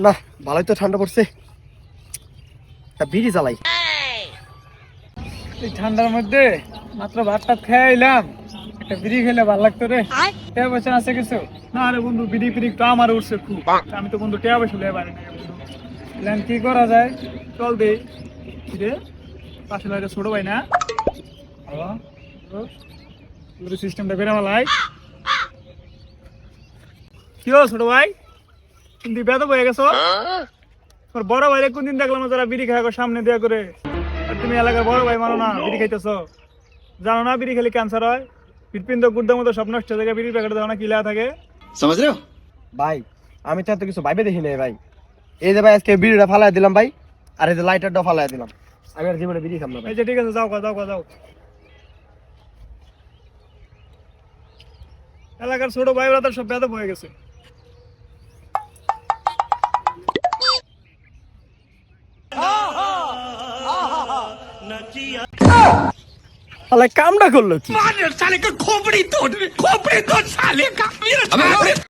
না ভালোই তো ঠান্ডা পড়ছে, বিড়ি জ্বালাই। এই ঠান্ডার মধ্যে মাত্র ভাত টাত খেয়ে এলাম, একটা বিড়ি খেলে ভালো লাগতো রে। টেয়া পয়সা আছে কিছু? না রে বন্ধু, বিড়ি ফিড়ি তো আমার উঠছে খুব। আমি তো বন্ধু টেয়া বসে লেবার নাই বন্ধু। প্ল্যান কি করা যায়? চল দে রে, পাশে লাগে ছোট ভাই না, সিস্টেমটা বেড়ে মালাই। কি হলো ছোট ভাই, কিন্তু বেদ হয়ে গেছো? তোর বড় ভাইরে কোনদিন দেখলাম যারা বিড়ি খায় সামনে দেয়া করে, আর তুমি এলাকার বড় ভাই মানো না, বিড়ি খাইতেছো। জানো না বিড়ি খেলে ক্যান্সার হয়, হৃৎপিণ্ড গুর্দার মতো সব নষ্ট হয়ে যায়। বিড়ির প্যাকেটে দেখো না কি লেখা থাকে। ভাই আমি তো এত কিছু ভাইবে দেখি নাই ভাই। এই যে ভাই আজকে বিড়িটা ফালাই দিলাম ভাই, আর এই যে লাইটারটা ফালাই দিলাম। আমি আর জীবনে বিড়ি খাম না ভাই। এই যে ঠিক আছে, যাও যাও যাও। এলাকার ছোট ভাই ব্রাদার সব বেদব হয়ে গেছে। কামটা করলো কি?